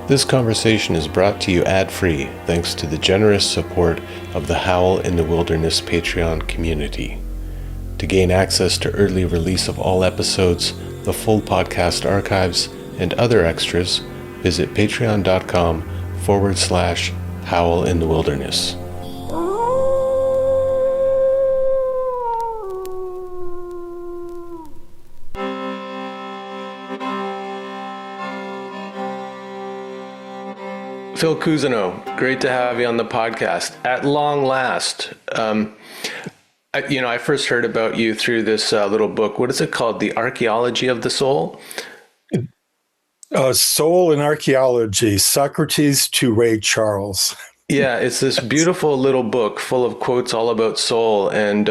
This conversation is brought to you ad-free thanks to the generous support of the Howl in the Wilderness Patreon community. To gain access to early release of all episodes, the full podcast archives, and other extras, visit patreon.com/Howl in the Wilderness. Phil Cousineau, great to have you on the podcast. At long last, I first heard about you through this little book. What is it called? The Archaeology of the Soul? Soul and Archaeology, Socrates to Ray Charles. Yeah, it's this beautiful little book full of quotes all about soul. And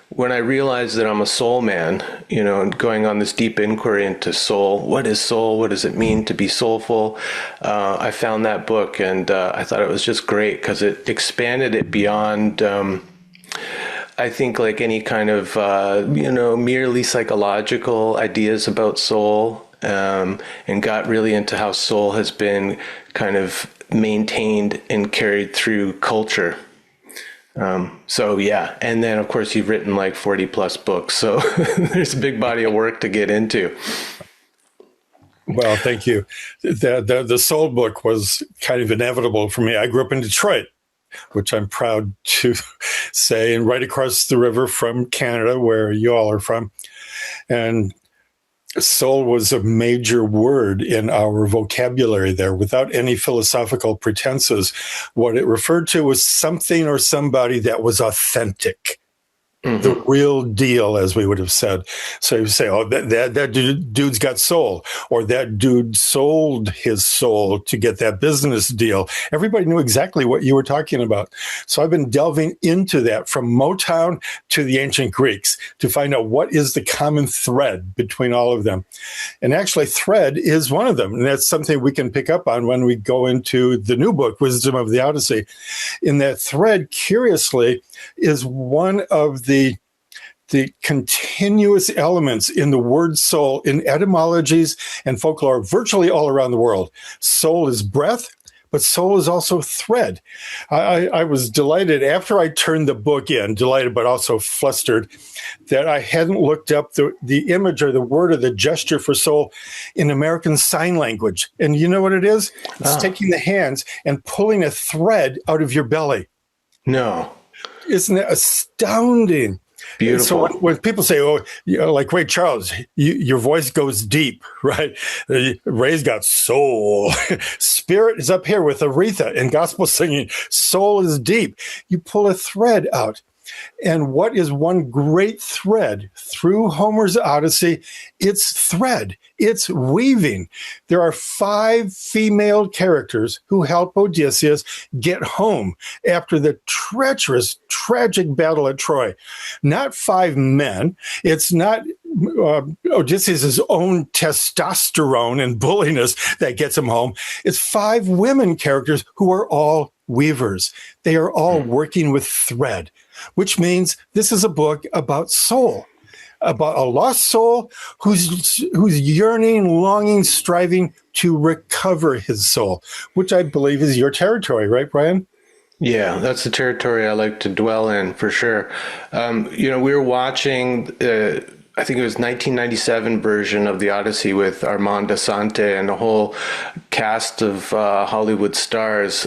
when I realized that I'm a soul man, and going on this deep inquiry into soul, what is soul? What does it mean to be soulful? I found that book and I thought it was just great because it expanded it beyond, I think, like any kind of, merely psychological ideas about soul, and got really into how soul has been kind of maintained and carried through culture. And then of course you've written like 40 plus books, so there's a big body of work to get into. Well, thank you. The soul book was kind of inevitable for me. I grew up in Detroit, which I'm proud to say, and right across the river from Canada, where you all are from. And soul was a major word in our vocabulary there without any philosophical pretenses. What it referred to was something or somebody that was authentic. Mm-hmm. The real deal, as we would have said. So you say, oh, that dude's got soul, or that dude sold his soul to get that business deal. Everybody knew exactly what you were talking about. So I've been delving into that from Motown to the ancient Greeks to find out what is the common thread between all of them. And actually, thread is one of them. And that's something we can pick up on when we go into the new book, Wisdom of the Odyssey. In that thread, curiously, is one of the continuous elements in the word soul in etymologies and folklore virtually all around the world. Soul is breath, but soul is also thread. I was delighted after I turned the book in, delighted but also flustered, that I hadn't looked up the image or the word or the gesture for soul in American Sign Language. And you know what it is? It's taking the hands and pulling a thread out of your belly. No. Isn't that astounding? Beautiful. So when people say, oh, like Ray Charles, your voice goes deep, right? Ray's got soul. Spirit is up here with Aretha and gospel singing. Soul is deep. You pull a thread out. And what is one great thread through Homer's Odyssey? It's thread. It's weaving. There are 5 female characters who help Odysseus get home after the treacherous, tragic battle at Troy. Not 5 men. It's not Odysseus' own testosterone and bulliness that gets him home. It's 5 women characters who are all weavers. They are all working with thread, which means this is a book about soul, about a lost soul who's yearning, longing, striving to recover his soul, which I believe is your territory, right, Brian? Yeah, that's the territory I like to dwell in for sure. We were watching, I think it was 1997 version of the Odyssey with Armand Assante and a whole cast of Hollywood stars.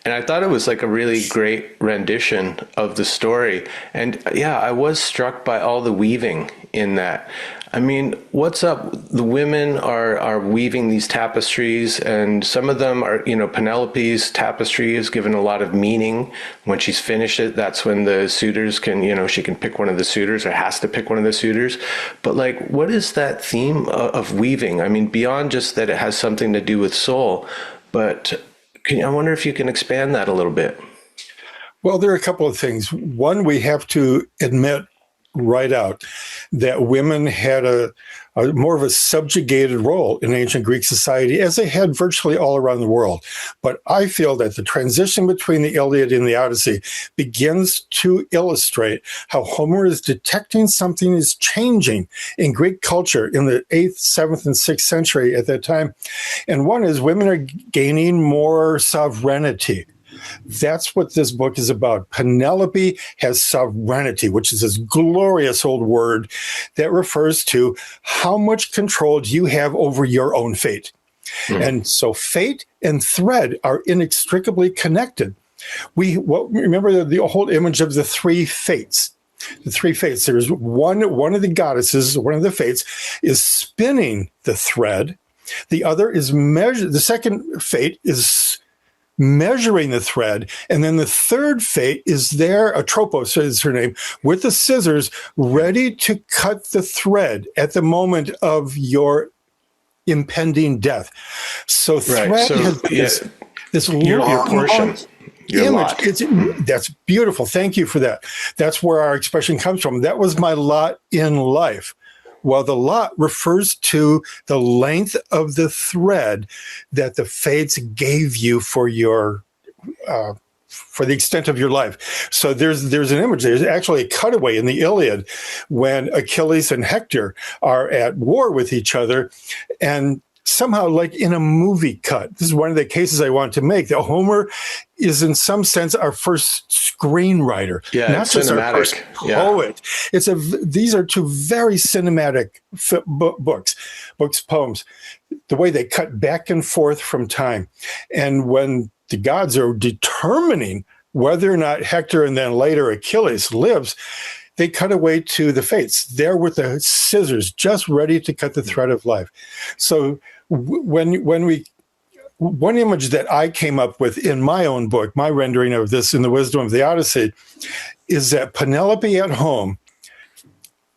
And I thought it was like a really great rendition of the story. And yeah, I was struck by all the weaving in that. I mean, what's up? The women are weaving these tapestries, and some of them are, Penelope's tapestry is given a lot of meaning. When she's finished it, that's when the suitors can, she can pick one of the suitors or has to pick one of the suitors. But like, what is that theme of weaving? I mean, beyond just that it has something to do with soul, but I wonder if you can expand that a little bit. Well, there are a couple of things. One, we have to admit right out that women had a more of a subjugated role in ancient Greek society, as they had virtually all around the world. But I feel that the transition between the Iliad and the Odyssey begins to illustrate how Homer is detecting something is changing in Greek culture in the 8th, 7th, and 6th century at that time. And one is women are gaining more sovereignty. That's what this book is about. Penelope has sovereignty, which is this glorious old word that refers to how much control do you have over your own fate. And so fate and thread are inextricably connected. Remember the whole image of the three fates. The three fates. There's one of the goddesses, one of the fates, is spinning the thread. The other is the second fate is measuring the thread. And then the third fate is there, Atropos is her name, with the scissors ready to cut the thread at the moment of your impending death. So thread has this your portion. Your image. lot. That's beautiful. Thank you for that. That's where our expression comes from. That was my lot in life. Well, the lot refers to the length of the thread that the fates gave you for your for the extent of your life. So there's an image. There's actually a cutaway in the Iliad when Achilles and Hector are at war with each other, and somehow, like in a movie cut, this is one of the cases I want to make, that Homer is in some sense our first screenwriter, not just cinematic. Our first poet. These are two very cinematic poems, the way they cut back and forth from time. And when the gods are determining whether or not Hector and then later Achilles lives, they cut away to the fates, there with the scissors, just ready to cut the thread of life. So one image that I came up with in my own book, my rendering of this in The Wisdom of the Odyssey, is that Penelope at home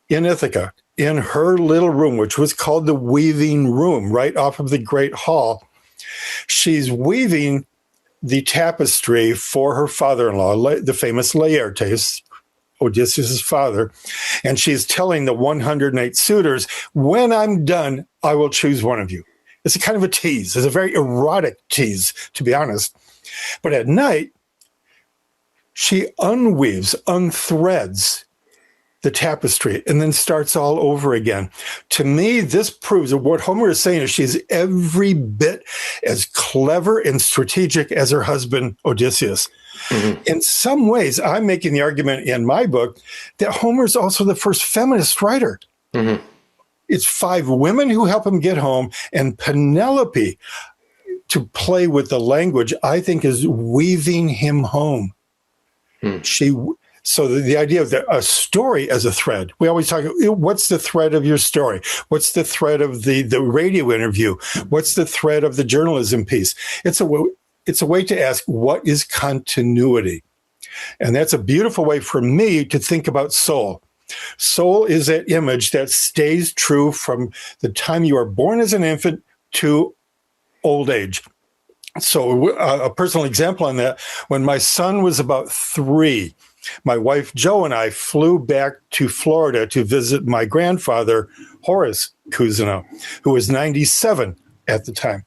in Ithaca, in her little room, which was called the weaving room, right off of the Great Hall, she's weaving the tapestry for her father-in-law, the famous Laertes, Odysseus' father, and she's telling the 108 suitors, when I'm done, I will choose one of you. It's a kind of a tease. It's a very erotic tease, to be honest. But at night, she unthreads the tapestry and then starts all over again. To me, this proves that what Homer is saying is she's every bit as clever and strategic as her husband, Odysseus. Mm-hmm. In some ways, I'm making the argument in my book that Homer's also the first feminist writer. Mm-hmm. It's 5 women who help him get home, and Penelope, to play with the language, I think is weaving him home. So the idea of a story as a thread, we always talk, what's the thread of your story? What's the thread of the radio interview? What's the thread of the journalism piece? It's a way to ask, what is continuity? And that's a beautiful way for me to think about soul. Soul is that image that stays true from the time you are born as an infant to old age. So a personal example on that, when my son was about 3, my wife, Jo, and I flew back to Florida to visit my grandfather, Horace Cousineau, who was 97 at the time.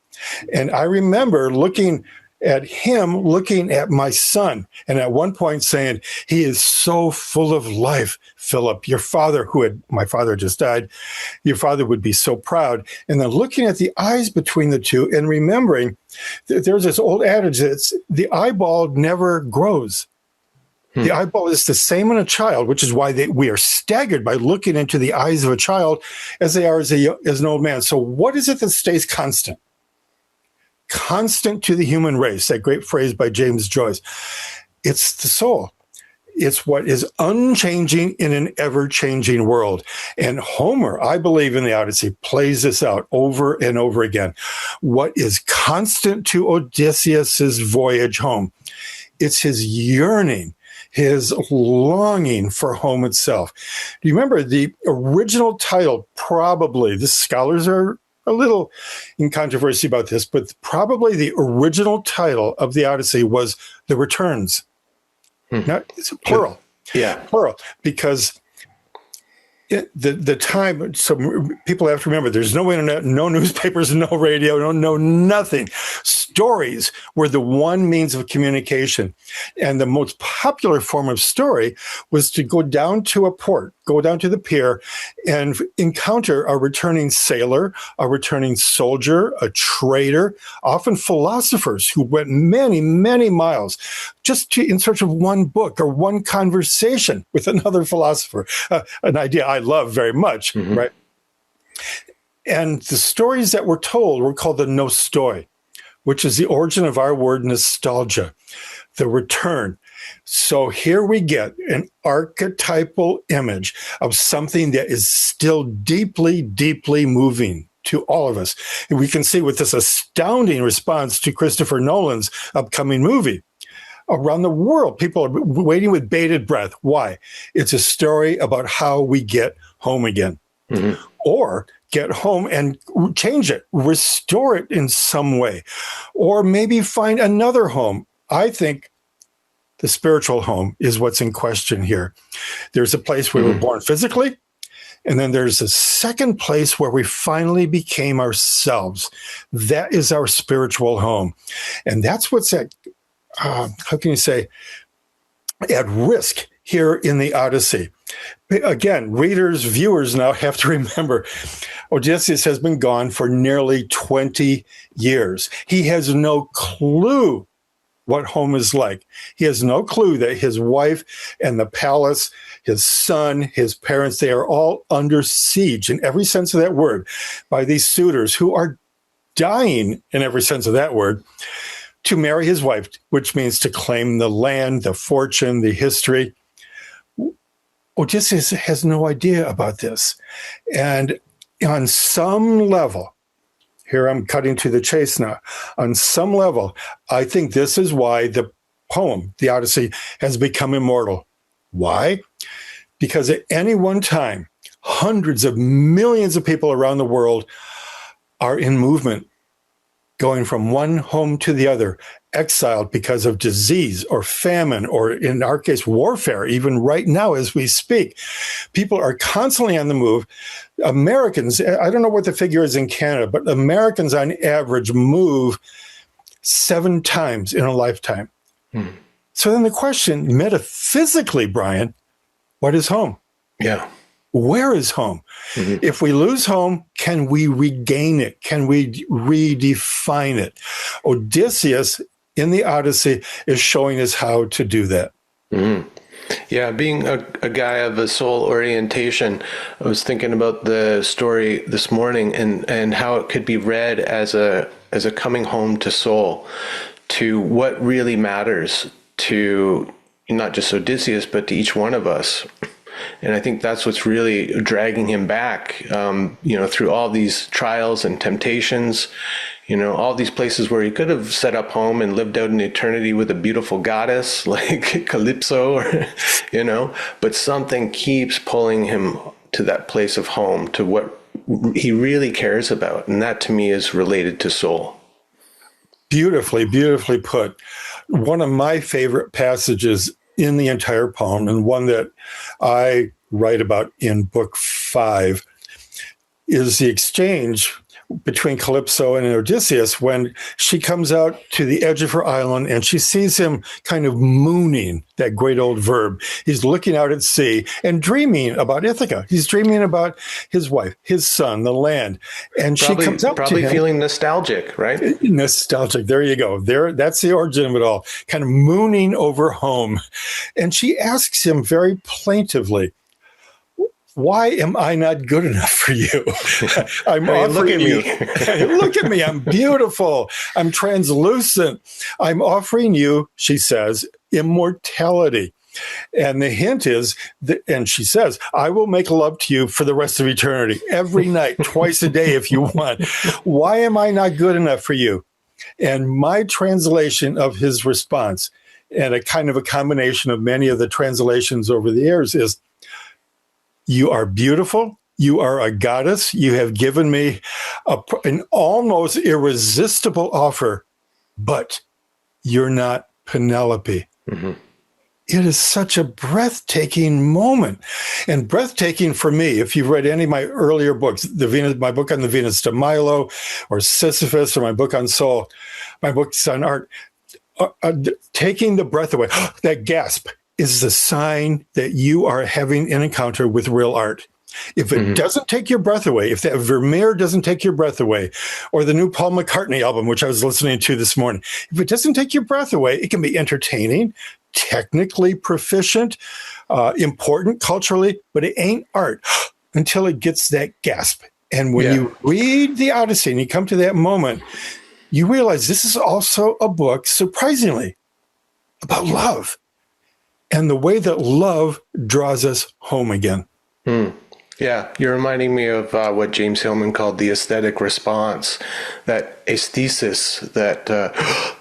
And I remember looking at him, looking at my son, and at one point saying, he is so full of life, Philip. Your father, my father just died, your father would be so proud. And then looking at the eyes between the two and remembering that there's this old adage that the eyeball never grows. The eyeball is the same in a child, which is why we are staggered by looking into the eyes of a child as they are as an old man. So what is it that stays constant? Constant to the human race, that great phrase by James Joyce. It's the soul. It's what is unchanging in an ever-changing world. And Homer, I believe in the Odyssey, plays this out over and over again. What is constant to Odysseus's voyage home? It's his yearning, his longing for home itself. Do you remember the original title? Probably, the scholars are a little in controversy about this, but probably the original title of the Odyssey was The Returns. Now, it's plural. Yeah. Plural, because the time, so people have to remember, there's no internet, no newspapers, no radio, no nothing. Stories were the one means of communication. And the most popular form of story was to go down to a port, go down to the pier, and encounter a returning sailor, a returning soldier, a trader, often philosophers who went many, many miles just in search of one book or one conversation with another philosopher, an idea I love very much, right? And the stories that were told were called the nostoi, which is the origin of our word nostalgia, the return. So here we get an archetypal image of something that is still deeply, deeply moving to all of us. And we can see with this astounding response to Christopher Nolan's upcoming movie. Around the world, people are waiting with bated breath. Why? It's a story about how we get home again. Or get home and change it, restore it in some way, or maybe find another home. I think the spiritual home is what's in question here. There's a place where we were born physically, and then there's a second place where we finally became ourselves. That is our spiritual home. And that's what's at, how can you say, at risk here in the Odyssey. Again, readers, viewers now have to remember, Odysseus has been gone for nearly 20 years. He has no clue what home is like. He has no clue that his wife and the palace, his son, his parents, they are all under siege in every sense of that word by these suitors who are dying in every sense of that word to marry his wife, which means to claim the land, the fortune, the history. Odysseus has no idea about this. And on some level, here I'm cutting to the chase now, on some level, I think this is why the poem, the Odyssey, has become immortal. Why? Because at any one time, hundreds of millions of people around the world are in movement, going from one home to the other, exiled because of disease or famine, or in our case, warfare, even right now as we speak. People are constantly on the move. Americans, I don't know what the figure is in Canada, but Americans on average move 7 times in a lifetime. So then the question, metaphysically, Brian, what is home? Yeah. Where is home? If we lose home, can we regain it? Can we redefine it? Odysseus in the Odyssey is showing us how to do that. Yeah, being a guy of a soul orientation, I was thinking about the story this morning and how it could be read as a coming home to soul, to what really matters to not just Odysseus, but to each one of us. And I think that's what's really dragging him back, through all these trials and temptations, all these places where he could have set up home and lived out in eternity with a beautiful goddess like Calypso, but something keeps pulling him to that place of home, to what he really cares about. And that to me is related to soul. Beautifully, beautifully put. One of my favorite passages in the entire poem, and one that I write about in book 5, is the exchange between Calypso and Odysseus when she comes out to the edge of her island and she sees him kind of mooning, that great old verb. He's looking out at sea and dreaming about Ithaca. He's dreaming about his wife, his son, the land. And she comes up to him. Probably feeling nostalgic, right? Nostalgic. There you go. That's the origin of it all. Kind of mooning over home. And she asks him very plaintively, why am I not good enough for you? I'm offering you. Look at me. I'm beautiful. I'm translucent. I'm offering you, she says, immortality. And the hint is, and she says, I will make love to you for the rest of eternity, every night, twice a day if you want. Why am I not good enough for you? And my translation of his response, and a kind of a combination of many of the translations over the years, is, you are beautiful. You are a goddess. You have given me an almost irresistible offer, but you're not Penelope. it is such a breathtaking moment. And breathtaking for me, if you've read any of my earlier books, my book on the Venus de Milo, or Sisyphus, or my book on soul, my books on art, taking the breath away, that gasp is the sign that you are having an encounter with real art. If it doesn't take your breath away, if that Vermeer doesn't take your breath away, or the new Paul McCartney album, which I was listening to this morning, if it doesn't take your breath away, it can be entertaining, technically proficient, important culturally, but it ain't art until it gets that gasp. And when you read the Odyssey and you come to that moment, you realize this is also a book, surprisingly, about love and the way that love draws us home again. Yeah, you're reminding me of what James Hillman called the aesthetic response, that aesthesis, that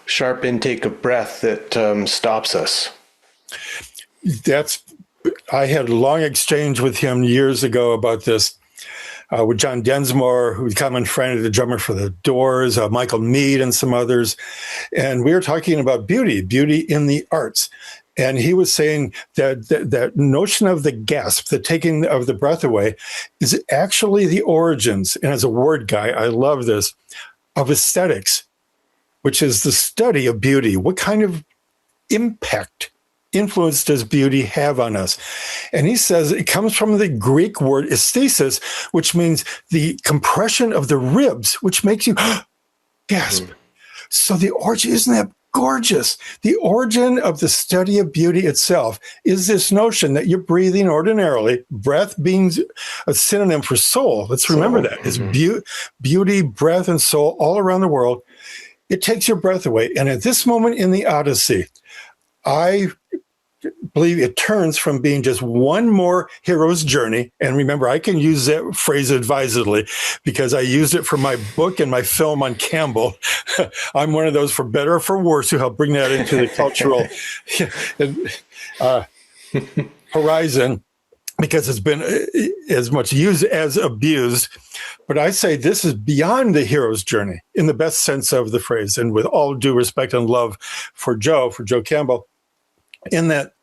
sharp intake of breath that stops us. I had a long exchange with him years ago about this, with John Densmore, who's a common friend, the drummer for the Doors, Michael Mead, and some others. And we were talking about beauty in the arts. And he was saying that notion of the gasp, the taking of the breath away, is actually the origins, and as a word guy, I love this, of aesthetics, which is the study of beauty. What kind of influence does beauty have on us? And he says it comes from the Greek word aesthesis, which means the compression of the ribs, which makes you gasp. So the origin, isn't that gorgeous? The origin of the study of beauty itself is this notion that you're breathing ordinarily, breath being a synonym for soul. Let's remember that. It's beauty, breath, and soul all around the world. It takes your breath away. And at this moment in the Odyssey, I believe it turns from being just one more hero's journey. And remember, I can use that phrase advisedly because I used it for my book and my film on Campbell. I'm one of those, for better or for worse, who help bring that into the cultural horizon, because it's been as much used as abused. But I say this is beyond the hero's journey in the best sense of the phrase. And with all due respect and love for Joe Campbell, in that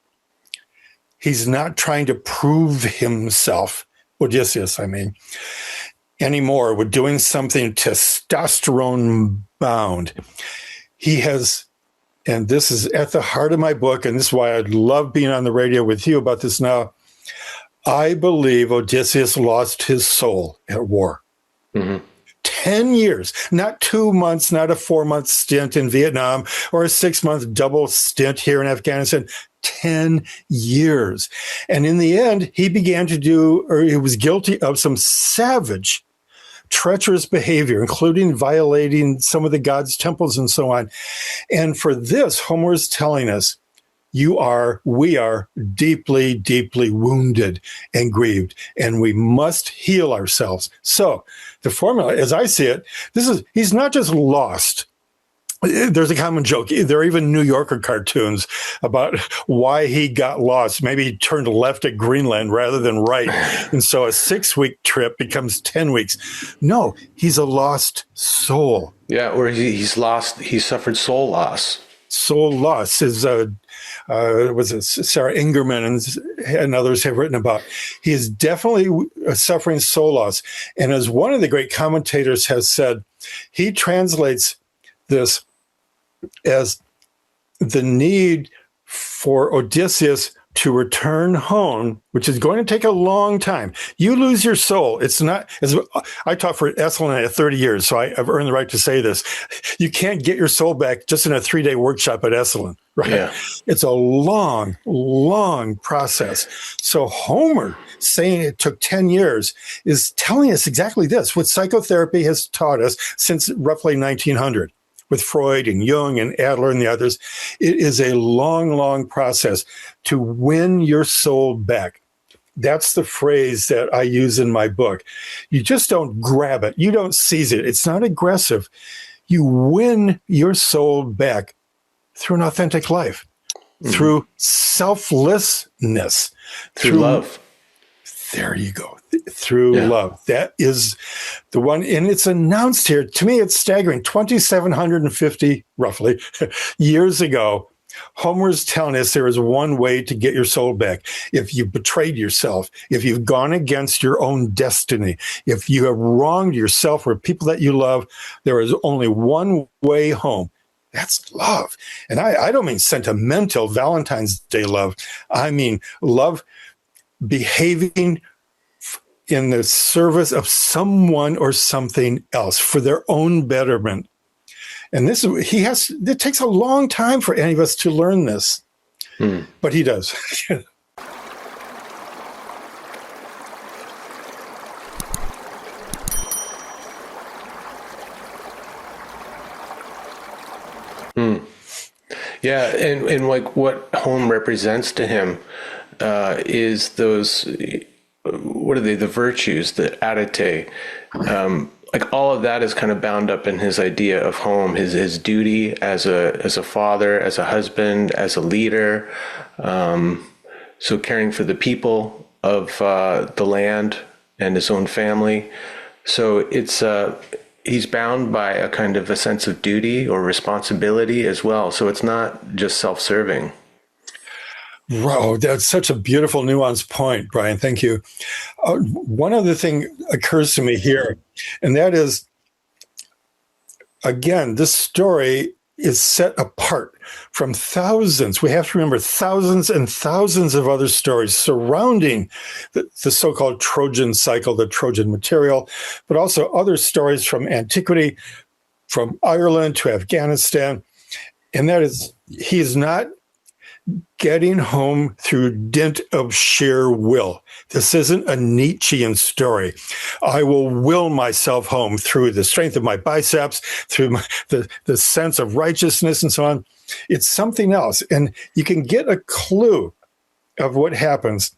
he's not trying to prove himself, Odysseus, anymore, with doing something testosterone bound. He has, and this is at the heart of my book, and this is why I love being on the radio with you about this now. I believe Odysseus lost his soul at war. 10 years, not 2 months, not a 4-month stint in Vietnam or a 6-month double stint here in Afghanistan, 10 years. And in the end, he was guilty of some savage, treacherous behavior, including violating some of the gods' temples and so on. And for this, Homer is telling us, we are deeply, deeply wounded and grieved, and we must heal ourselves. So the formula, as I see it, he's not just lost. There's a common joke. There are even New Yorker cartoons about why he got lost. Maybe he turned left at Greenland rather than right. And so a 6-week trip becomes 10 weeks. No, he's a lost soul. Yeah, or he suffered soul loss. Soul loss is was it Sarah Ingerman and others have written about. He is definitely suffering soul loss. And as one of the great commentators has said, he translates this as the need for Odysseus to return home, which is going to take a long time. You lose your soul. It's not, as I taught for Esalen at 30 years, so I've earned the right to say this. You can't get your soul back just in a 3-day workshop at Esalen, right? Yeah. It's a long, long process. So Homer saying it took 10 years is telling us exactly this, what psychotherapy has taught us since roughly 1900. With Freud and Jung and Adler and the others, it is a long, long process to win your soul back. That's the phrase that I use in my book. You just don't grab it. You don't seize it. It's not aggressive. You win your soul back through an authentic life, through selflessness, through love. There you go. Through love. That is the one. And it's announced here. To me, it's staggering. 2,750, roughly, years ago, Homer's telling us there is one way to get your soul back. If you've betrayed yourself, if you've gone against your own destiny, if you have wronged yourself or people that you love, there is only one way home. That's love. And I don't mean sentimental Valentine's Day love. I mean love behaving in the service of someone or something else for their own betterment. And it takes a long time for any of us to learn this, but he does. Yeah, and like what home represents to him is those, what are they, the virtues, the arete. Like all of that is kind of bound up in his idea of home, his duty as a father, as a husband, as a leader. So caring for the people of the land and his own family. So it's he's bound by a kind of a sense of duty or responsibility as well. So it's not just self-serving. Wow, that's such a beautiful, nuanced point, Brian. Thank you. One other thing occurs to me here, and that is, again, this story is set apart from thousands. We have to remember thousands and thousands of other stories surrounding the so-called Trojan cycle, the Trojan material, but also other stories from antiquity, from Ireland to Afghanistan. And that is, he is not getting home through dint of sheer will. This isn't a Nietzschean story. I will will myself home through the strength of my biceps, through the sense of righteousness and so on. It's something else. And you can get a clue of what happens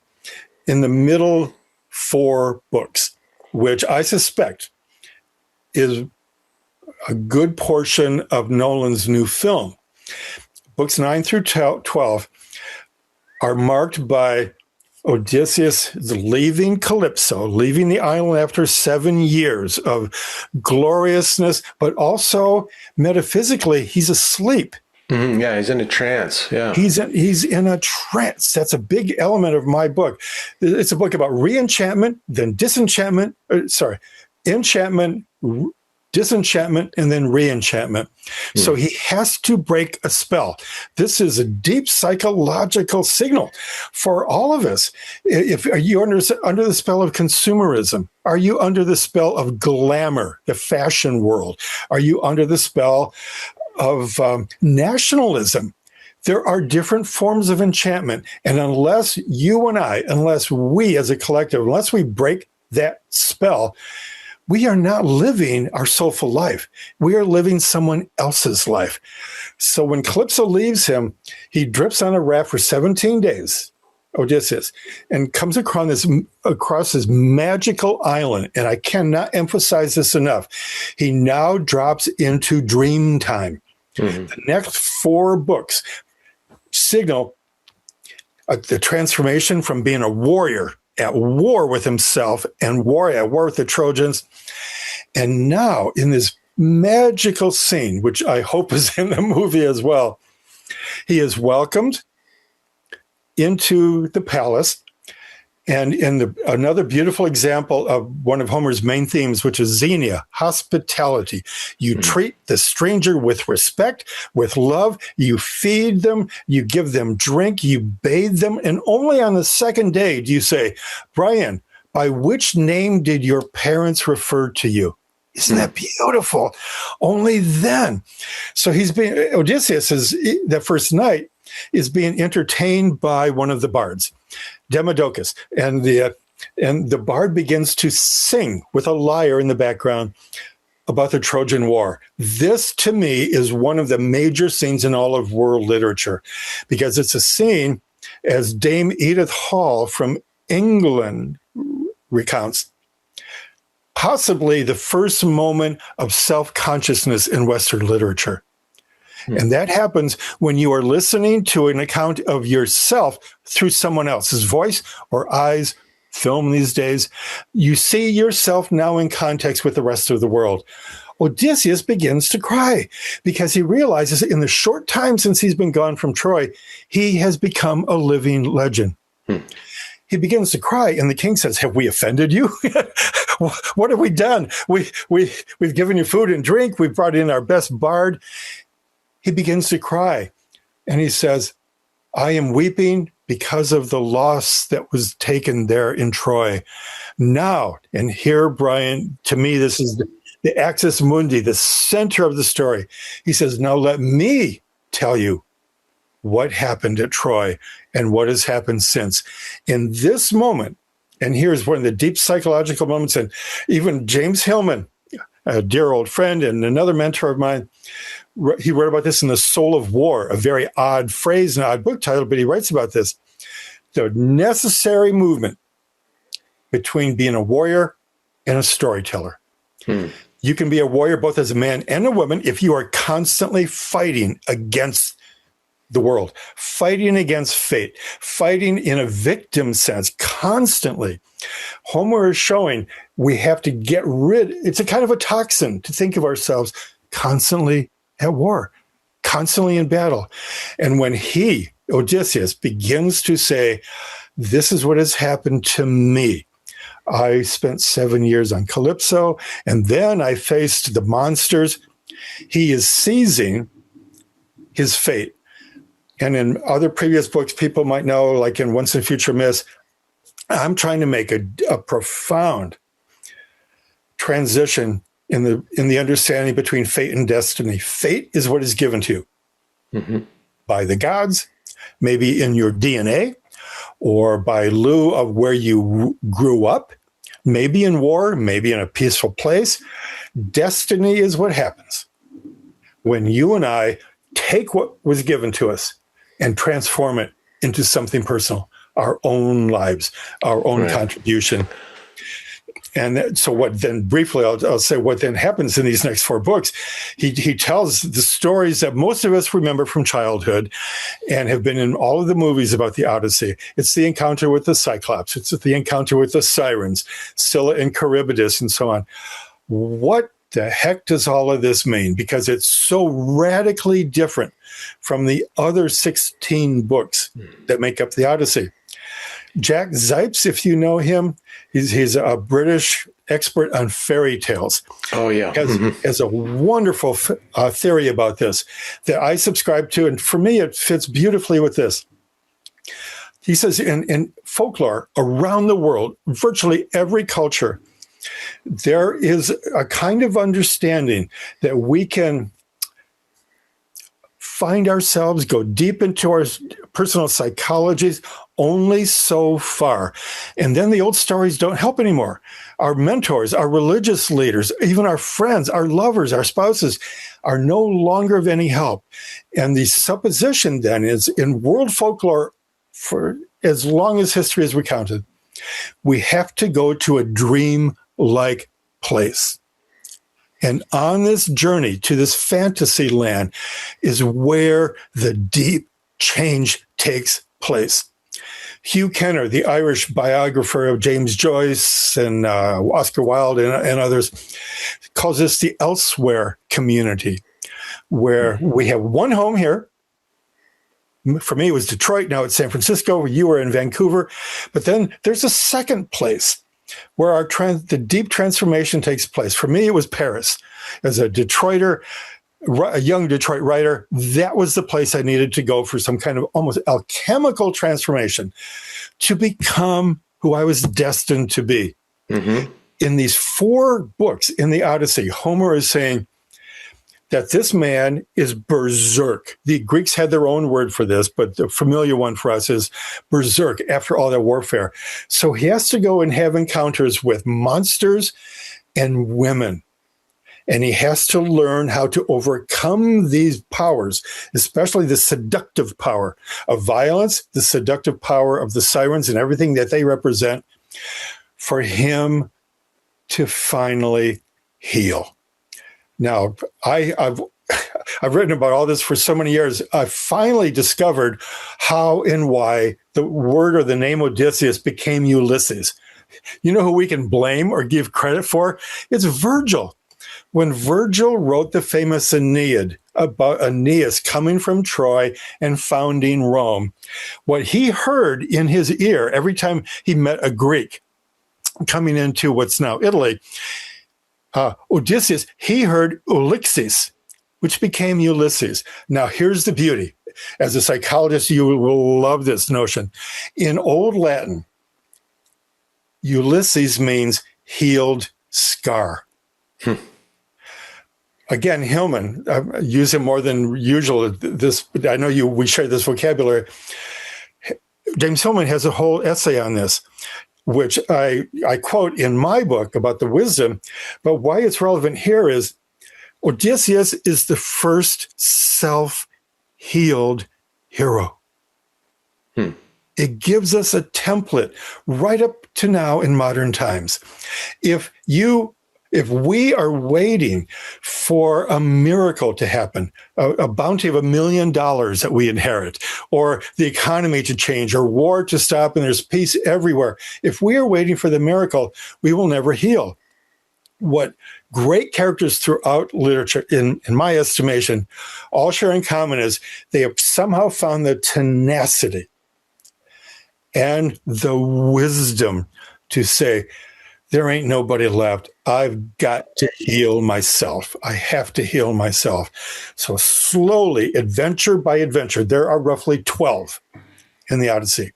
in the middle 4 books, which I suspect is a good portion of Nolan's new film. Books 9 through 12 are marked by Odysseus leaving Calypso, leaving the island after 7 years of gloriousness, but also metaphysically, he's asleep. Mm-hmm. Yeah, he's in a trance. Yeah, he's in a trance. That's a big element of my book. It's a book about re-enchantment, then disenchantment. Enchantment, disenchantment, and then re-enchantment. So he has to break a spell. This is a deep psychological signal for all of us. Are you under the spell of consumerism? Are you under the spell of glamour, the fashion world? Are you under the spell of nationalism? There are different forms of enchantment. And unless we as a collective, unless we break that spell, we are not living our soulful life. We are living someone else's life. So when Calypso leaves him, he drifts on a raft for 17 days, Odysseus, and comes across this magical island. And I cannot emphasize this enough. He now drops into dream time. The next 4 books signal the transformation from being a warrior at war with himself and warrior at war with the Trojans. And now in this magical scene, which I hope is in the movie as well, he is welcomed into the palace. And in another beautiful example of one of Homer's main themes, which is Xenia, hospitality. You treat the stranger with respect, with love. You feed them, you give them drink, you bathe them. And only on the second day do you say, Brian, by which name did your parents refer to you? Isn't that beautiful? Only then. So Odysseus is, that first night, is being entertained by one of the bards, Demodocus, and the bard begins to sing with a lyre in the background about the Trojan War. This, to me, is one of the major scenes in all of world literature, because it's a scene, as Dame Edith Hall from England recounts, possibly the first moment of self-consciousness in Western literature. And that happens when you are listening to an account of yourself through someone else's voice or eyes, film these days. You see yourself now in context with the rest of the world. Odysseus begins to cry because he realizes in the short time since he's been gone from Troy, he has become a living legend. He begins to cry, and the king says, "Have we offended you? What have we done? We've given you food and drink. We've brought in our best bard." He begins to cry, and he says, "I am weeping because of the loss that was taken there in Troy." Now, and here, Brian, to me, this is the axis mundi, the center of the story. He says, "Now let me tell you what happened at Troy and what has happened since." In this moment, and here's one of the deep psychological moments, and even James Hillman, a dear old friend and another mentor of mine, he wrote about this in The Soul of War, a very odd phrase, an odd book title, but he writes about this. The necessary movement between being a warrior and a storyteller. You can be a warrior both as a man and a woman if you are constantly fighting against the world, fighting against fate, fighting in a victim sense constantly. Homer is showing we have to get rid. It's a kind of a toxin to think of ourselves constantly at war, constantly in battle. And when he, Odysseus, begins to say, "This is what has happened to me. I spent 7 years on Calypso, and then I faced the monsters." He is seizing his fate. And in other previous books, people might know, like in Once and Future Myths, I'm trying to make a profound transition in the understanding between fate and destiny. Fate is what is given to you by the gods, maybe in your DNA, or by lieu of where you grew up, maybe in war, maybe in a peaceful place. Destiny is what happens when you and I take what was given to us and transform it into something personal, our own lives, our own contribution. And so what then, briefly, I'll say what then happens in these next 4 books. He tells the stories that most of us remember from childhood and have been in all of the movies about the Odyssey. It's the encounter with the Cyclops. It's the encounter with the Sirens, Scylla and Charybdis, and so on. What the heck does all of this mean? Because it's so radically different from the other 16 books that make up the Odyssey. Jack Zipes, if you know him, he's a British expert on fairy tales. Oh, yeah. Has a wonderful theory about this that I subscribe to. And for me, it fits beautifully with this. He says in folklore around the world, virtually every culture, there is a kind of understanding that we can find ourselves, go deep into our personal psychologies only so far. And then the old stories don't help anymore. Our mentors, our religious leaders, even our friends, our lovers, our spouses are no longer of any help. And the supposition then is in world folklore, for as long as history is recounted, we have to go to a dream-like place. And on this journey to this fantasy land is where the deep change takes place. Hugh Kenner, the Irish biographer of James Joyce and Oscar Wilde and others, calls this the elsewhere community, where we have one home here. For me, it was Detroit. Now it's San Francisco. You were in Vancouver. But then there's a second place where the deep transformation takes place. For me, it was Paris. As a Detroiter, a young Detroit writer, that was the place I needed to go for some kind of almost alchemical transformation to become who I was destined to be. In these 4 books in the Odyssey, Homer is saying that this man is berserk. The Greeks had their own word for this, but the familiar one for us is berserk after all that warfare. So he has to go and have encounters with monsters and women. And he has to learn how to overcome these powers, especially the seductive power of violence, the seductive power of the sirens and everything that they represent, for him to finally heal. Now, I've written about all this for so many years. I finally discovered how and why the word or the name Odysseus became Ulysses. You know who we can blame or give credit for? It's Virgil. When Virgil wrote the famous Aeneid about Aeneas coming from Troy and founding Rome, what he heard in his ear every time he met a Greek coming into what's now Italy, Odysseus, he heard Ulysses, which became Ulysses. Now, here's the beauty. As a psychologist, you will love this notion. In Old Latin, Ulysses means healed scar. Again, Hillman, I use him more than usual. I know we share this vocabulary. James Hillman has a whole essay on this, which I quote in my book about the wisdom. But why it's relevant here is Odysseus is the first self-healed hero. It gives us a template right up to now in modern times. If we are waiting for a miracle to happen, a bounty of $1 million that we inherit, or the economy to change, or war to stop, and there's peace everywhere, if we are waiting for the miracle, we will never heal. What great characters throughout literature, in my estimation, all share in common is they have somehow found the tenacity and the wisdom to say, there ain't nobody left. I've got to heal myself. I have to heal myself. So slowly, adventure by adventure, there are roughly 12 in the Odyssey.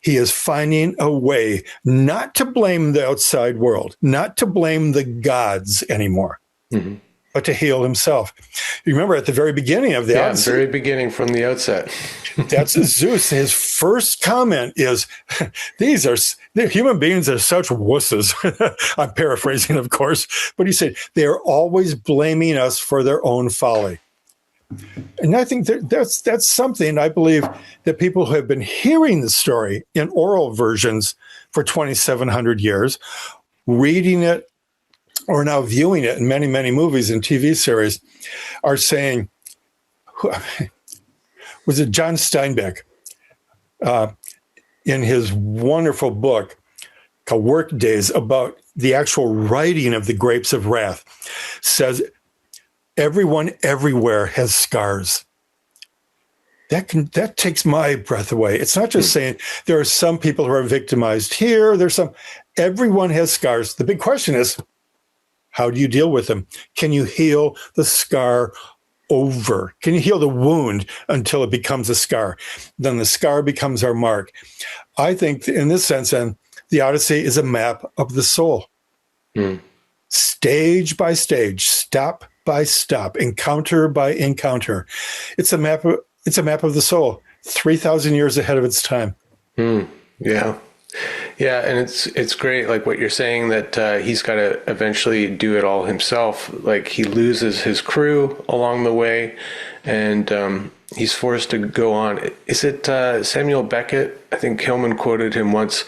He is finding a way not to blame the outside world, not to blame the gods anymore, but to heal himself. You remember at the very beginning of the Odyssey, very beginning from the outset. That's Zeus. His first comment is, the human beings are such wusses. I'm paraphrasing, of course, but he said, they are always blaming us for their own folly. And I think that's something I believe that people who have been hearing the story in oral versions for 2,700 years, reading it, or now viewing it in many, many movies and TV series, are saying, was it John Steinbeck in his wonderful book called Work Days about the actual writing of the Grapes of Wrath, says everyone everywhere has scars. That takes my breath away. It's not just saying there are some people who are victimized here. Everyone has scars. The big question is, how do you deal with them? Can you heal the scar over? Can you heal the wound until it becomes a scar? Then the scar becomes our mark. I think in this sense, then, the Odyssey is a map of the soul. Stage by stage, stop by stop, encounter by encounter. It's a map of the soul, 3,000 years ahead of its time. Yeah. Yeah, and it's great, like what you're saying, that he's got to eventually do it all himself. Like he loses his crew along the way, and he's forced to go on. Is it Samuel Beckett? I think Hillman quoted him once.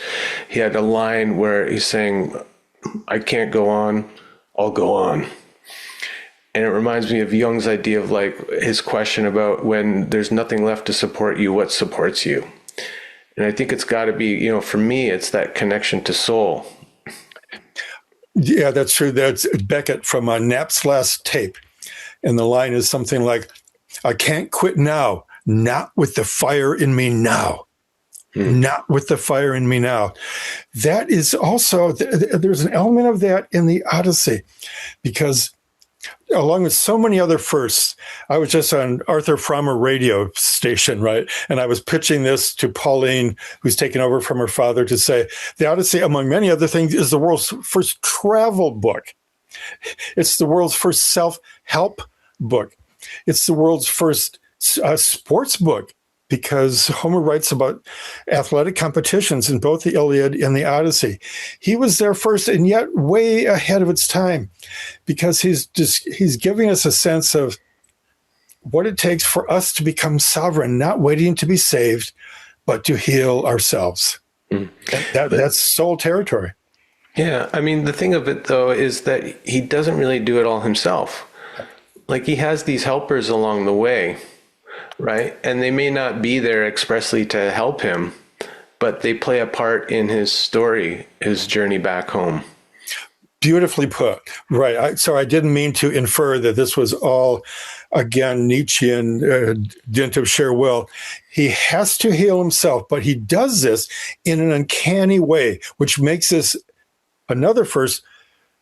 He had a line where he's saying, "I can't go on, I'll go on." And it reminds me of Jung's idea of like his question about when there's nothing left to support you, what supports you? And I think it's got to be, for me, it's that connection to soul. Yeah, that's true. That's Beckett from Knapp's Last Tape. And the line is something like, I can't quit now, not with the fire in me now. Not with the fire in me now. That is also, there's an element of that in the Odyssey, because along with so many other firsts, I was just on Arthur Frommer radio station, right? And I was pitching this to Pauline, who's taken over from her father, to say, the Odyssey, among many other things, is the world's first travel book. It's the world's first self-help book. It's the world's first sports book, because Homer writes about athletic competitions in both the Iliad and the Odyssey. He was there first, and yet way ahead of its time, because he's giving us a sense of what it takes for us to become sovereign, not waiting to be saved, but to heal ourselves. That's soul territory. Yeah, I mean, the thing of it, though, is that he doesn't really do it all himself. Like, he has these helpers along the way, right? And they may not be there expressly to help him, but they play a part in his story, his journey back home. Beautifully put. Right. So I didn't mean to infer that this was all, again, Nietzschean, dint of sheer will. He has to heal himself, but he does this in an uncanny way, which makes this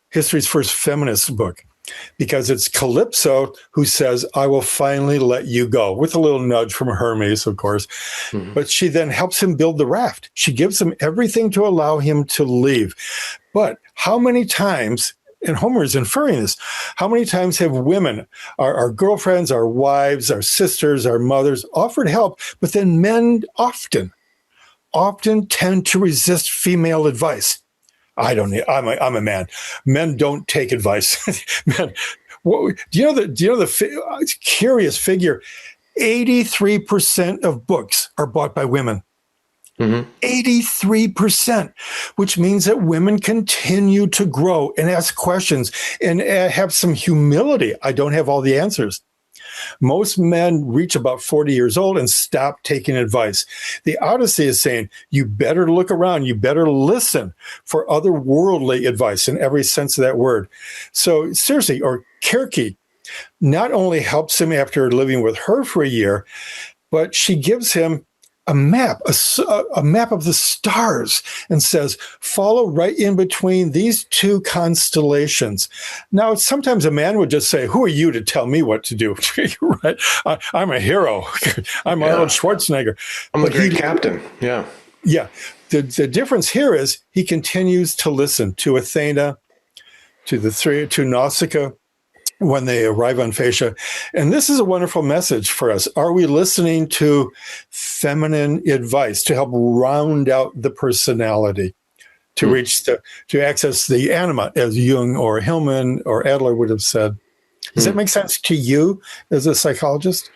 history's first feminist book, because it's Calypso who says, I will finally let you go, with a little nudge from Hermes, of course. Mm-hmm. But she then helps him build the raft. She gives him everything to allow him to leave. But how many times, and Homer is inferring this, how many times have women, our girlfriends, our wives, our sisters, our mothers, offered help, but then men often tend to resist female advice? I'm a man. Men don't take advice. Men, do you know the curious figure? 83% of books are bought by women. Mm-hmm. 83%, which means that women continue to grow and ask questions and have some humility. I don't have all the answers. Most men reach about 40 years old and stop taking advice. The Odyssey is saying, you better look around, you better listen for otherworldly advice in every sense of that word. So seriously, or Kirke not only helps him after living with her for a year, but she gives him a map of the stars and says, follow right in between these two constellations. Now, sometimes a man would just say, who are you to tell me what to do? Right? I'm a hero. I'm Arnold Schwarzenegger. I'm a great captain. Yeah. Yeah. The difference here is he continues to listen to Athena, to Nausicaa, when they arrive on Phaeacia. And this is a wonderful message for us. Are we listening to feminine advice to help round out the personality, to reach, to access the anima, as Jung or Hillman or Adler would have said? Does that make sense to you as a psychologist?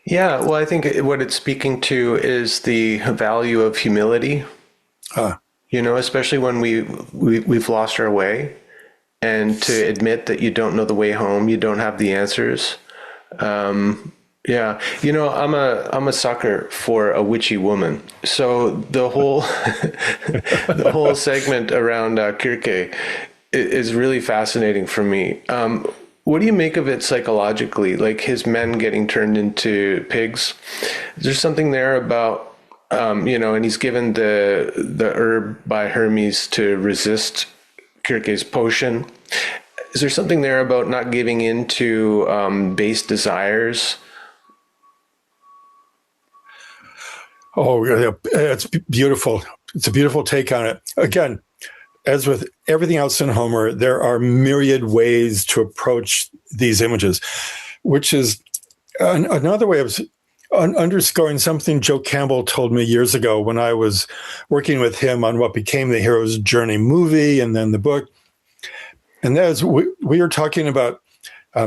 Yeah, well, I think what it's speaking to is the value of humility, especially when we've lost our way. And to admit that you don't know the way home, you don't have the answers. I'm a sucker for a witchy woman. So the whole the whole segment around Kirke is really fascinating for me. What do you make of it psychologically? Like his men getting turned into pigs. Is there something there about and he's given the herb by Hermes to resist Kirke's potion. Is there something there about not giving in to base desires? Oh, yeah, it's beautiful. It's a beautiful take on it. Again, as with everything else in Homer, there are myriad ways to approach these images, which is another way of underscoring something Joe Campbell told me years ago when I was working with him on what became the Hero's Journey movie and then the book. And that is, we were talking about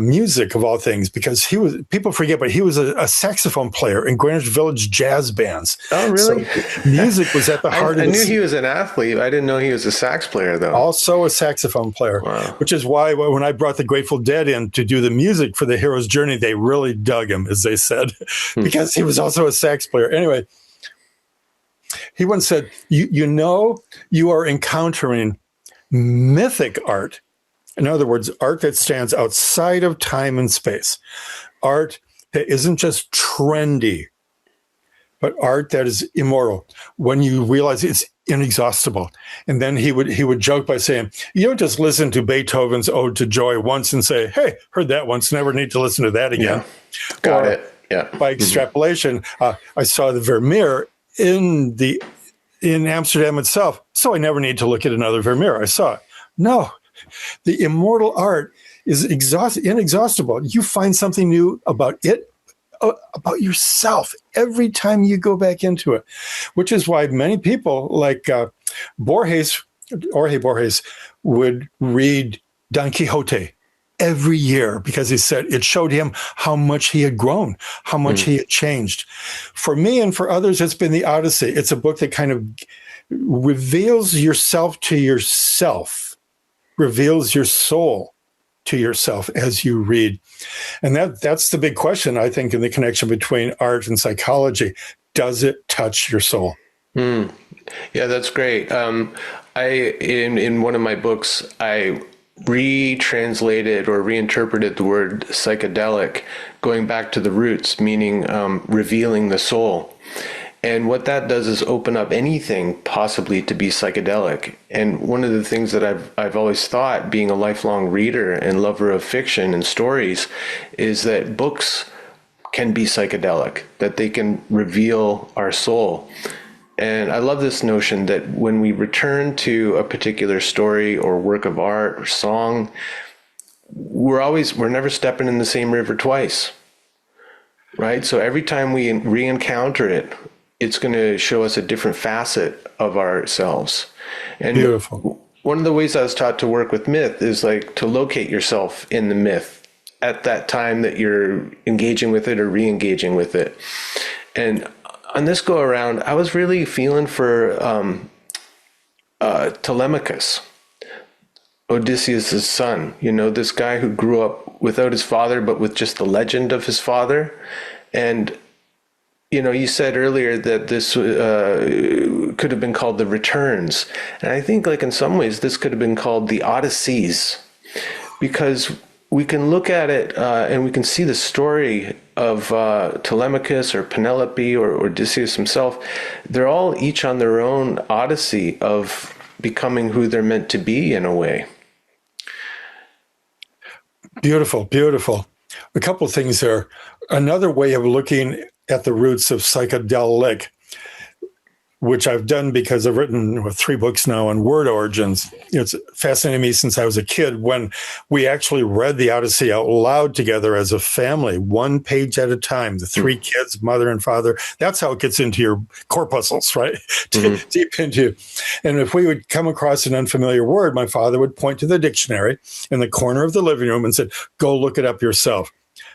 music of all things, because people forget, but he was a saxophone player in Greenwich Village jazz bands. Oh, really? So music was at the heart of it. I knew he was an athlete. I didn't know he was a sax player, though. Also a saxophone player, wow. Which is why when I brought the Grateful Dead in to do the music for the Hero's Journey, they really dug him, as they said, because he was also a sax player. Anyway, he once said, you are encountering mythic art. In other words, art that stands outside of time and space. Art that isn't just trendy, but art that is immortal. When you realize it's inexhaustible. And then he would joke by saying, you don't just listen to Beethoven's Ode to Joy once and say, hey, heard that once, never need to listen to that again. Yeah. Got it. Yeah. By extrapolation, I saw the Vermeer in Amsterdam itself, so I never need to look at another Vermeer. I saw it. No. The immortal art is inexhaustible. You find something new about it, about yourself, every time you go back into it, which is why many people like Jorge Borges would read Don Quixote every year, because he said it showed him how much he had grown, how much he had changed. For me and for others, it's been the Odyssey. It's a book that kind of reveals yourself to yourself, reveals your soul to yourself as you read. And that's the big question, I think, in the connection between art and psychology. Does it touch your soul? Yeah, that's great. In one of my books, I retranslated or reinterpreted the word psychedelic, going back to the roots, meaning revealing the soul. And what that does is open up anything possibly to be psychedelic. And one of the things that I've always thought, being a lifelong reader and lover of fiction and stories, is that books can be psychedelic, that they can reveal our soul. And I love this notion that when we return to a particular story or work of art or song, we're never stepping in the same river twice, right? So every time we re-encounter it, it's going to show us a different facet of ourselves. And Beautiful. one of the ways I was taught to work with myth is like to locate yourself in the myth at that time that you're engaging with it or re-engaging with it. And on this go around, I was really feeling for Telemachus, Odysseus' son, this guy who grew up without his father, but with just the legend of his father. And you said earlier that this could have been called the Returns. And I think like in some ways this could have been called the Odysseys, because we can look at it and we can see the story of Telemachus or Penelope or Odysseus himself. They're all each on their own odyssey of becoming who they're meant to be in a way. Beautiful, beautiful. A couple of things there. Another way of looking at the roots of psychedelic, which I've done because I've written 3 books now on word origins. It's fascinated me since I was a kid when we actually read the Odyssey out loud together as a family, 1 page at a time, the 3 kids, mother and father. That's how it gets into your corpuscles, right? Deep into. And if we would come across an unfamiliar word, my father would point to the dictionary in the corner of the living room and said, go look it up yourself.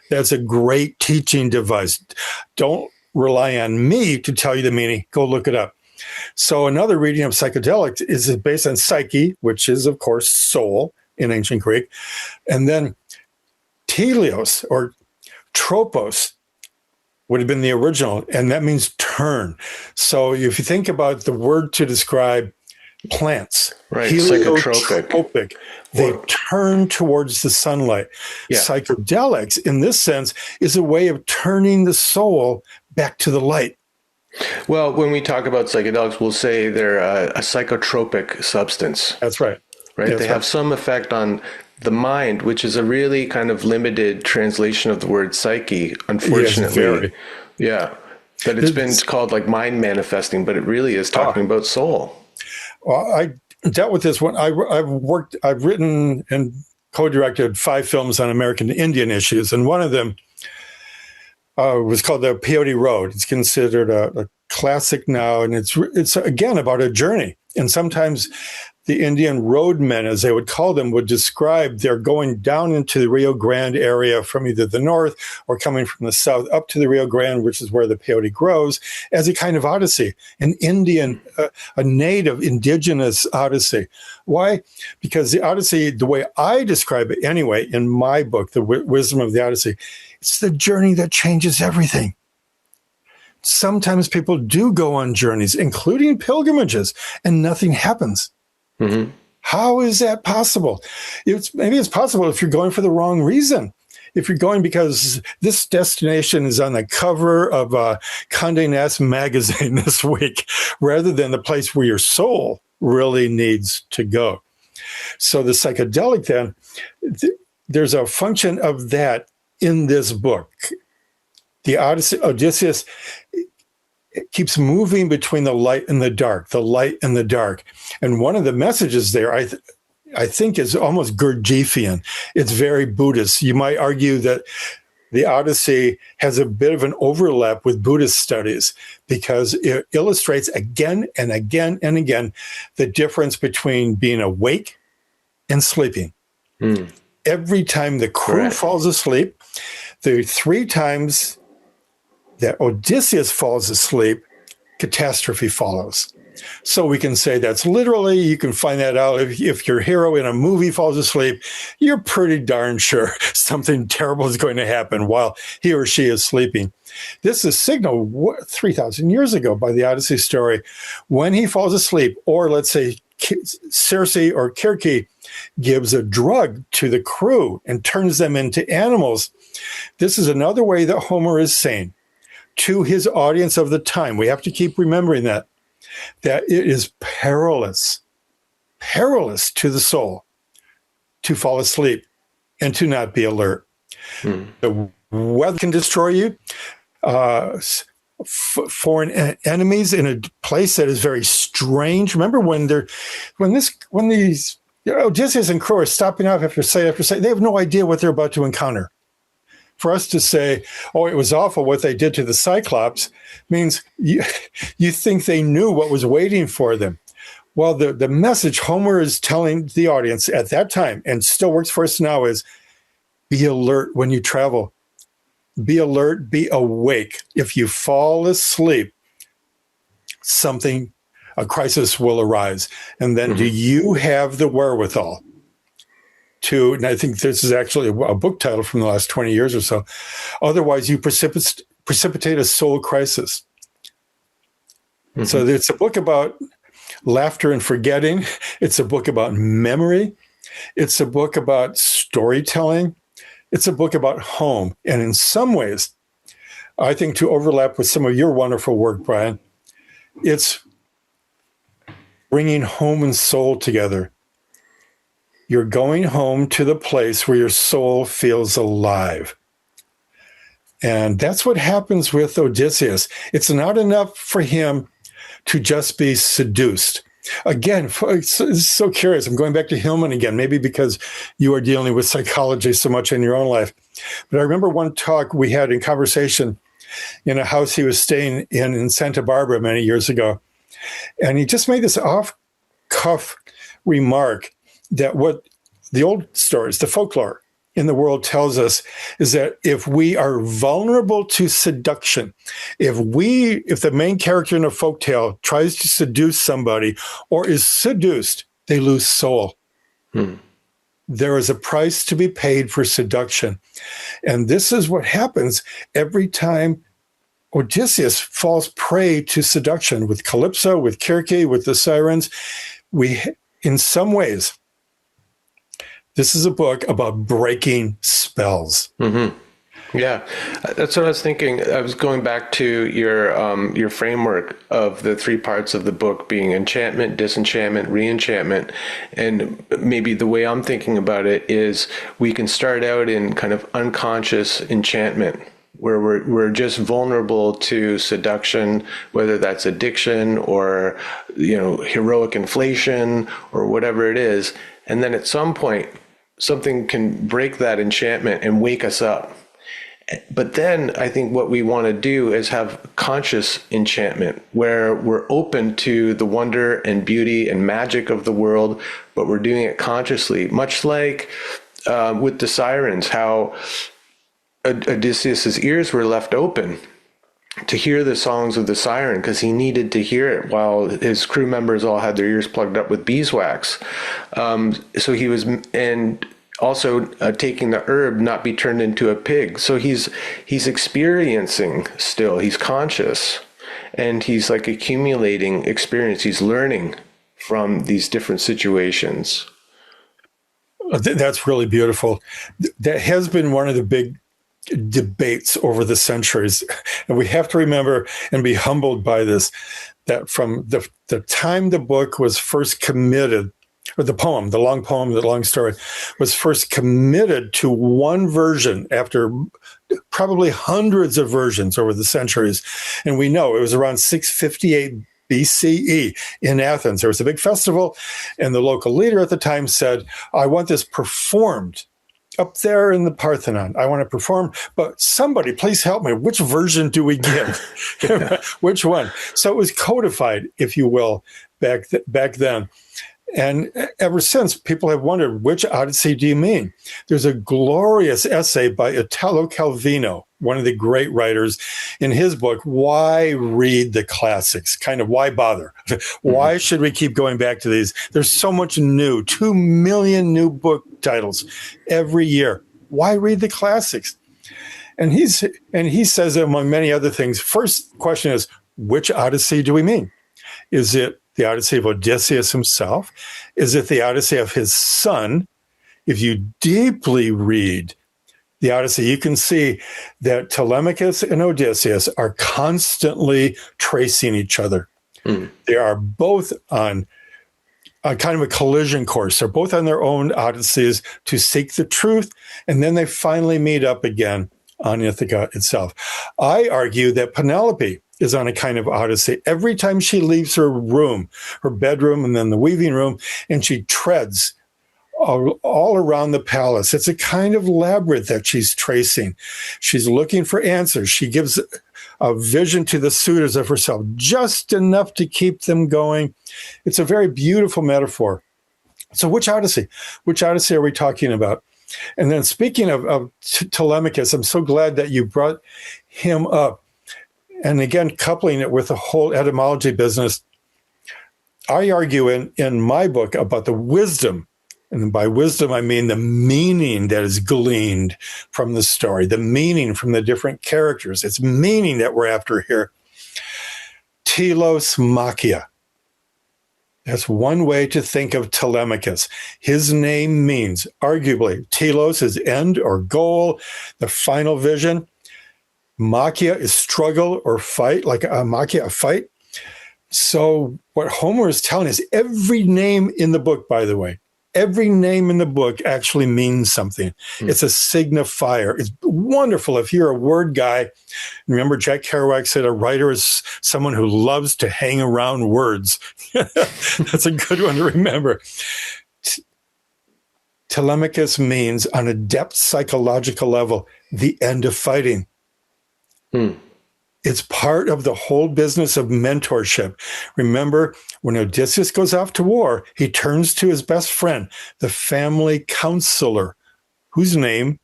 That's a great teaching device. Don't rely on me to tell you the meaning. Go look it up. So another reading of psychedelics is based on psyche, which is, of course, soul in ancient Greek. And then teleos or tropos would have been the original, and that means turn. So if you think about the word to describe plants, right, heliotropic, they turn towards the sunlight. Yeah. Psychedelics, in this sense, is a way of turning the soul back to the light. Well, when we talk about psychedelics, we'll say they're a psychotropic substance. That's right. Right? They have some effect on the mind, which is a really kind of limited translation of the word psyche, unfortunately. Yeah. But it's been called like mind manifesting, but it really is talking about soul. Well, I dealt with this one. I've written and co-directed 5 films on American Indian issues, and one of them was called The Peyote Road. It's considered a classic now, and it's again about a journey. And sometimes the Indian roadmen, as they would call them, would describe their going down into the Rio Grande area from either the north or coming from the south up to the Rio Grande, which is where the peyote grows, as a kind of odyssey, an Indian, a native indigenous odyssey. Why? Because the Odyssey, the way I describe it anyway, in my book, The Wisdom of the Odyssey, it's the journey that changes everything. Sometimes people do go on journeys, including pilgrimages, and nothing happens. Mm-hmm. How is that possible? Maybe it's possible if you're going for the wrong reason. If you're going because this destination is on the cover of Condé Nast magazine this week, rather than the place where your soul really needs to go. So the psychedelic then, there's a function of that in this book. The Odysseus keeps moving between the light and the dark, the light and the dark. And one of the messages there, I think, is almost Gurdjieffian. It's very Buddhist. You might argue that the Odyssey has a bit of an overlap with Buddhist studies because it illustrates again and again and again the difference between being awake and sleeping. Every time the crew falls asleep, the 3 times that Odysseus falls asleep, catastrophe follows. So we can say that's literally, you can find that out. If your hero in a movie falls asleep, you're pretty darn sure something terrible is going to happen while he or she is sleeping. This is signaled 3,000 years ago by the Odyssey story. When he falls asleep, or let's say Circe or Circe gives a drug to the crew and turns them into animals. This is another way that Homer is saying to his audience of the time, we have to keep remembering that it is perilous to the soul to fall asleep and to not be alert. The weather can destroy you. Foreign enemies in a place that is very strange. Remember when these Odysseus and crew are stopping off after site, they have no idea what they're about to encounter. For us to say, "Oh, it was awful what they did to the Cyclops," means you think they knew what was waiting for them. Well, the message Homer is telling the audience at that time, and still works for us now, is be alert when you travel. Be alert, be awake. If you fall asleep, a crisis will arise. And then do you have the wherewithal to, and I think this is actually a book title from the last 20 years or so, otherwise you precipitate a soul crisis. So it's a book about laughter and forgetting. It's a book about memory. It's a book about storytelling. It's a book about home. And in some ways, I think to overlap with some of your wonderful work, Brian, it's bringing home and soul together. You're going home to the place where your soul feels alive. And that's what happens with Odysseus. It's not enough for him to just be seduced. Again, it's so curious. I'm going back to Hillman again, maybe because you are dealing with psychology so much in your own life. But I remember one talk we had in conversation in a house he was staying in Santa Barbara many years ago. And he just made this off-cuff remark that what the old stories, the folklore in the world tells us is that if we are vulnerable to seduction, if the main character in a folktale tries to seduce somebody or is seduced, they lose soul. There is a price to be paid for seduction. And this is what happens every time Odysseus falls prey to seduction with Calypso, with Circe, with the sirens. In some ways, this is a book about breaking spells. Yeah, that's what I was thinking. I was going back to your framework of the three parts of the book being enchantment, disenchantment, reenchantment. And maybe the way I'm thinking about it is we can start out in kind of unconscious enchantment, where we're just vulnerable to seduction, whether that's addiction or, heroic inflation or whatever it is. And then at some point, something can break that enchantment and wake us up. But then I think what we want to do is have conscious enchantment, where we're open to the wonder and beauty and magic of the world, but we're doing it consciously, much like with the sirens, how Odysseus's ears were left open to hear the songs of the siren because he needed to hear it while his crew members all had their ears plugged up with beeswax. So he was, and also taking the herb, not be turned into a pig. So he's experiencing still, he's conscious, and he's like accumulating experience. He's learning from these different situations. That's really beautiful. That has been one of the big debates over the centuries. And we have to remember and be humbled by this, that from the time the book was first committed, or the poem, the long story, was first committed to one version after probably hundreds of versions over the centuries. And we know it was around 658 BCE in Athens. There was a big festival, and the local leader at the time said, "I want this performed up there in the Parthenon. I want to perform, but somebody please help me. Which version do we give? Which one?" So it was codified, if you will, back then. And ever since, people have wondered, which Odyssey do you mean? There's a glorious essay by Italo Calvino, one of the great writers, in his book, Why Read the Classics? Kind of why bother? Why should we keep going back to these? There's so much new, 2 million new book titles every year. Why read the classics? And he says, among many other things, first question is, which Odyssey do we mean? Is it the Odyssey of Odysseus himself? Is it the Odyssey of his son? If you deeply read the Odyssey, you can see that Telemachus and Odysseus are constantly tracing each other. They are both on a kind of a collision course. They're both on their own Odysseys to seek the truth, and then they finally meet up again on Ithaca itself. I argue that Penelope is on a kind of Odyssey. Every time she leaves her room, her bedroom, and then the weaving room, and she treads all around the palace. It's a kind of labyrinth that she's tracing. She's looking for answers. She gives a vision to the suitors of herself, just enough to keep them going. It's a very beautiful metaphor. So which Odyssey? Which Odyssey are we talking about? And then speaking of Telemachus, I'm so glad that you brought him up. And again, coupling it with the whole etymology business, I argue in my book about the wisdom. And by wisdom, I mean the meaning that is gleaned from the story, the meaning from the different characters. It's meaning that we're after here. Telos Machia. That's one way to think of Telemachus. His name means, arguably, telos is end or goal, the final vision. Machia is struggle or fight, like a machia, a fight. So what Homer is telling us, every name in the book, by the way, every name in the book actually means something. It's a signifier. It's wonderful if you're a word guy. Remember, Jack Kerouac said a writer is someone who loves to hang around words. That's a good one to remember. Telemachus means, on a depth psychological level, the end of fighting. It's part of the whole business of mentorship. Remember, when Odysseus goes off to war, he turns to his best friend, the family counselor, whose name,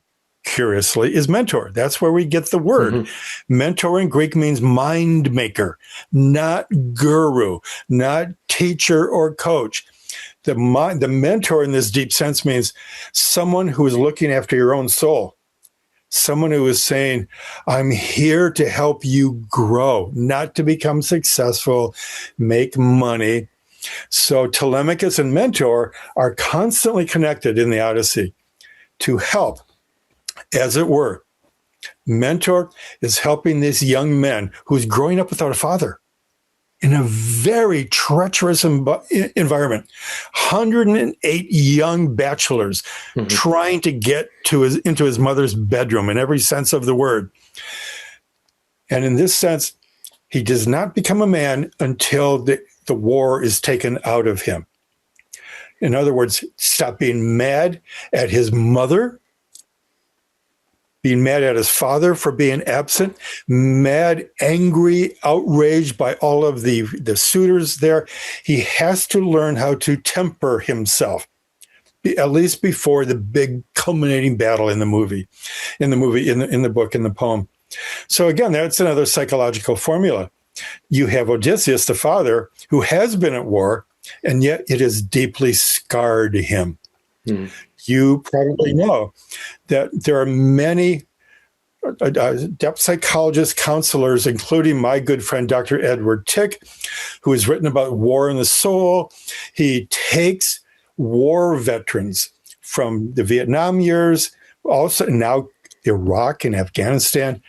curiously, is mentor. That's where we get the word. Mentor in Greek means mind maker, not guru, not teacher or coach. The mentor in this deep sense means someone who is looking after your own soul. Someone who is saying, I'm here to help you grow, not to become successful, make money. So Telemachus and mentor are constantly connected in the Odyssey to help, as it were. Mentor is helping this young man who's growing up without a father in a very treacherous environment. 108 young bachelors trying to get into his mother's bedroom in every sense of the word. And in this sense, he does not become a man until the war is taken out of him. In other words, stop being mad at his mother, being mad at his father for being absent, mad, angry, outraged by all of the suitors there. He has to learn how to temper himself, at least before the big culminating battle in the book, in the poem. So again, that's another psychological formula. You have Odysseus, the father, who has been at war, and yet it has deeply scarred him. You probably know that there are many depth psychologists, counselors, including my good friend, Dr. Edward Tick, who has written about war in the soul. He takes war veterans from the Vietnam years, also now Iraq and Afghanistan,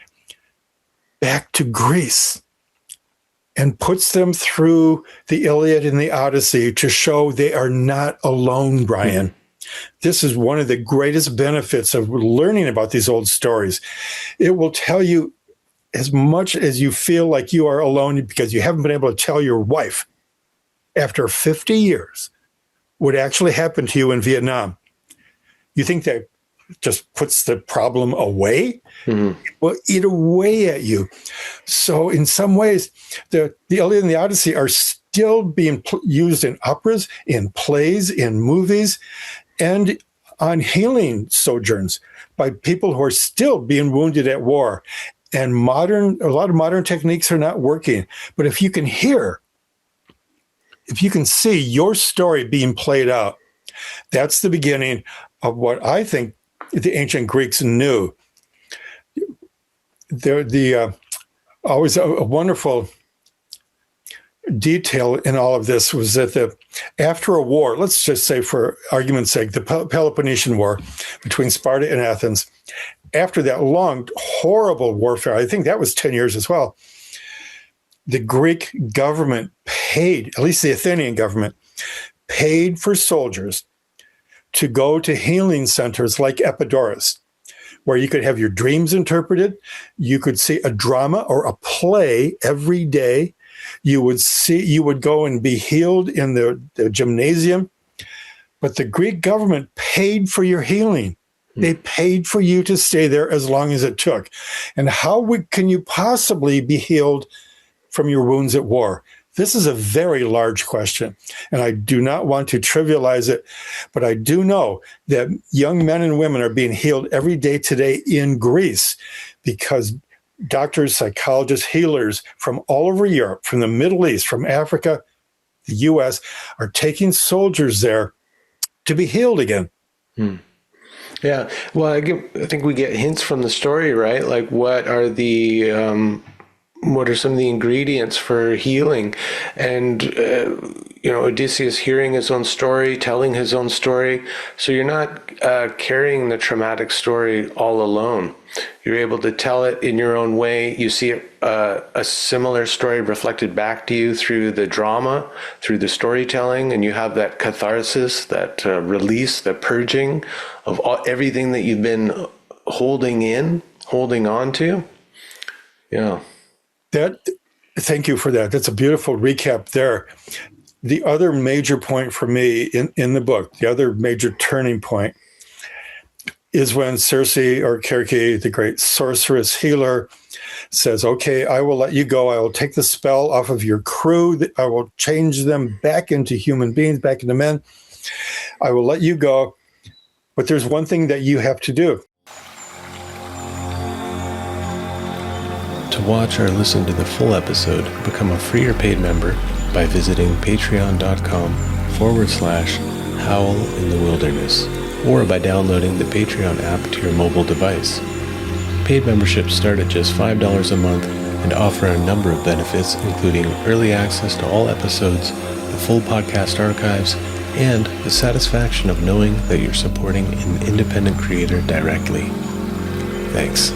back to Greece and puts them through the Iliad and the Odyssey to show they are not alone, Brian. This is one of the greatest benefits of learning about these old stories. It will tell you, as much as you feel like you are alone because you haven't been able to tell your wife after 50 years what actually happened to you in Vietnam. You think that just puts the problem away? It will eat away at you. So in some ways, the Iliad and the Odyssey are still being used in operas, in plays, in movies, and on healing sojourns by people who are still being wounded at war. And a lot of modern techniques are not working. But if you can see your story being played out, that's the beginning of what I think the ancient Greeks knew. Always a wonderful detail in all of this was that after a war, let's just say for argument's sake, the Peloponnesian War between Sparta and Athens, after that long, horrible warfare, I think that was 10 years as well, the Greek government paid, at least the Athenian government, paid for soldiers to go to healing centers like Epidaurus, where you could have your dreams interpreted. You could see a drama or a play every day. You would go and be healed in the gymnasium. But the Greek government paid for your healing. They paid for you to stay there as long as it took. And how can you possibly be healed from your wounds at war? This is a very large question, and I do not want to trivialize it, but I do know that young men and women are being healed every day today in Greece because doctors, psychologists, healers from all over Europe, from the Middle East, from Africa, the U.S., are taking soldiers there to be healed again. Yeah. Well, I think we get hints from the story, right? Like what are some of the ingredients for healing? And, Odysseus hearing his own story, telling his own story. So you're not carrying the traumatic story all alone. You're able to tell it in your own way. You see a similar story reflected back to you through the drama, through the storytelling, and you have that catharsis, that release, the purging of everything that you've been holding on to. Yeah. Thank you for that. That's a beautiful recap there. The other major point for me in the book, the other major turning point, is when Circe, or Circe, the great sorceress healer, says, okay, I will let you go. I will take the spell off of your crew. I will change them back into human beings, back into men. I will let you go. But there's one thing that you have to do. To watch or listen to the full episode, become a free or paid member by visiting patreon.com/Howl in the Wilderness, or by downloading the Patreon app to your mobile device. Paid memberships start at just $5 a month and offer a number of benefits, including early access to all episodes, the full podcast archives, and the satisfaction of knowing that you're supporting an independent creator directly. Thanks.